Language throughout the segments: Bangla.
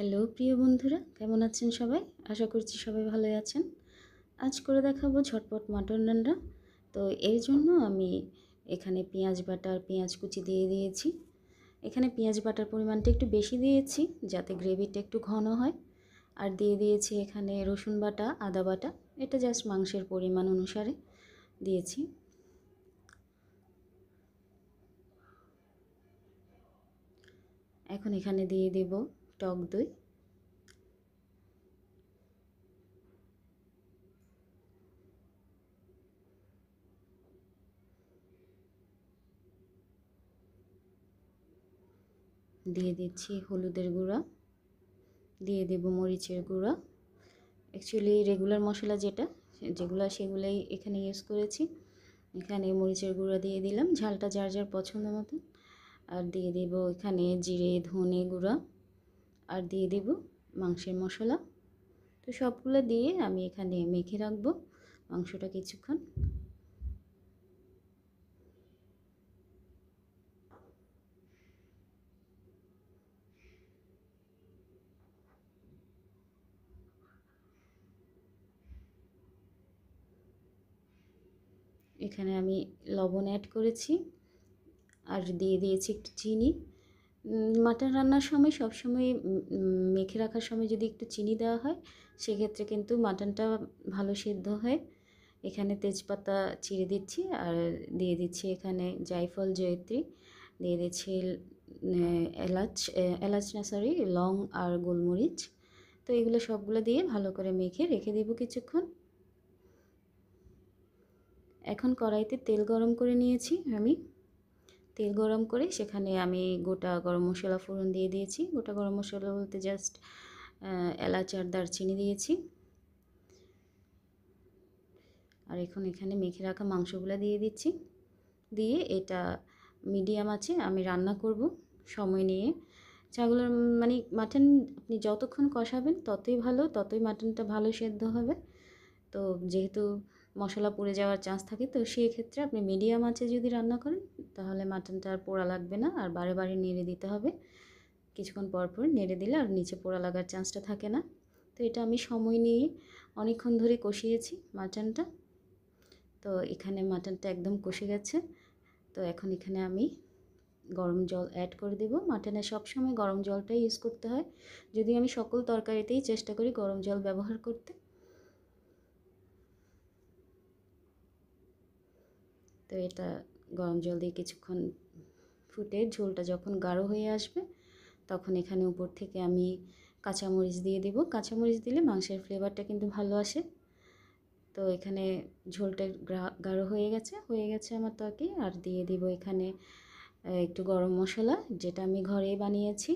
হ্যালো প্রিয় বন্ধুরা, কেমন আছেন সবাই? আশা করছি সবাই ভালোই আছেন। আজ করে দেখাবো ঝটপট মাটন রান্না। তো এর জন্য আমি এখানে পেঁয়াজ বাটা আর পেঁয়াজ কুচি দিয়ে দিয়েছি। এখানে পেঁয়াজ বাটার পরিমাণটা একটু বেশি দিয়েছি যাতে গ্রেভিটা একটু ঘন হয়। আর দিয়ে দিয়েছি এখানে রসুন বাটা, আদা বাটা। এটা জাস্ট মাংসের পরিমাণ অনুসারে দিয়েছি। এখন এখানে দিয়ে দেব টক দই। দিয়ে দিচ্ছি হলুদের গুঁড়া, দিয়ে দেব মরিচের গুঁড়া। অ্যাকচুয়ালি রেগুলার মশলা সেগুলাই এখানে ইউজ করেছি। এখানে মরিচের গুঁড়া দিয়ে দিলাম, ঝালটা যার যার পছন্দ মতো। আর দিয়ে দেব এখানে জিরে ধনে গুঁড়া, আর দিয়ে দেব মাংসের মশলা। তো সবগুলো দিয়ে আমি এখানে মেখে রাখবো মাংসটা কিছুক্ষণ। এখানে আমি লবণ অ্যাড করেছি আর দিয়ে দিয়েছি একটু চিনি। মাটন রান্নার সময় সবসময় মেখে রাখার সময় যদি একটু চিনি দেওয়া হয় সেক্ষেত্রে কিন্তু মাটনটা ভালো সেদ্ধ হয়। এখানে তেজপাতা চিড়ে দিচ্ছি আর দিয়ে দিচ্ছি এখানে জায়ফল জয়িত্রী, দিয়ে দিচ্ছি এলাচ না সরি লং আর গোলমরিচ। তো এগুলো সবগুলো দিয়ে ভালো করে মেখে রেখে দেব কিছুক্ষণ। এখন কড়াইতে তেল গরম করে নিয়েছি আমি। তেল গরম করে সেখানে আমি গোটা গরম মশলা ফোড়ন দিয়ে দিয়েছি। গোটা গরম মশলা বলতে জাস্ট এলাচ আর দারচিনি দিয়েছি। আর এখন এখানে মেখে রাখা মাংসগুলো দিয়ে দিচ্ছি। দিয়ে এটা মিডিয়াম আঁচে আমি রান্না করব সময় নিয়ে। চাগুলোর মানে মাটন আপনি যতক্ষণ কষাবেন ততই ভালো, ততই মাটনটা ভালো সেদ্ধ হবে। তো যেহেতু মশলা পুড়ে যাওয়ার চান্স থাকে, তো সেই ক্ষেত্রে আপনি মিডিয়াম আঁচে যদি রান্না করেন তাহলে মাটনটা আর পোড়া লাগবে না। আর বারে বারে নেড়ে দিতে হবে, কিছুক্ষণ পর পর নেড়ে দিলে আর নিচে পোড়া লাগার চান্সটা থাকে না। তো এটা আমি সময় নিয়ে অনেকক্ষণ ধরে কষিয়েছি মাটনটা। তো এখানে মাটনটা একদম কষে গেছে। তো এখন এখানে আমি গরম জল অ্যাড করে দেব। মাটনে সবসময় গরম জলটাই ইউজ করতে হয়, যদি আমি সকল তরকারিতেই চেষ্টা করি গরম জল ব্যবহার করতে। তো এটা গরম জল দিয়ে কিছুক্ষণ ফুটে ঝোলটা যখন গাঢ় হয়ে আসবে তখন এখানে উপর থেকে আমি কাঁচামরিচ দিয়ে দেব। কাঁচামরিচ দিলে মাংসের ফ্লেভারটা কিন্তু ভালো আসে। তো এখানে ঝোলটা গাঢ় হয়ে গেছে আমার তরকারি। আর দিয়ে দিব এখানে একটু গরম মশলা, যেটা আমি ঘরেই বানিয়েছি।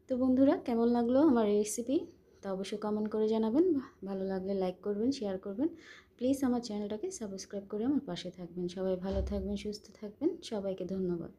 তো বন্ধুরা, কেমন লাগলো আমার রেসিপি তা অবশ্যই কমেন্ট করে জানাবেন। ভালো লাগলে লাইক করবেন, শেয়ার করবেন। প্লিজ আমার চ্যানেলটাকে সাবস্ক্রাইব করে আমার পাশে থাকবেন। সবাই ভালো থাকবেন, সুস্থ থাকবেন। সবাইকে ধন্যবাদ।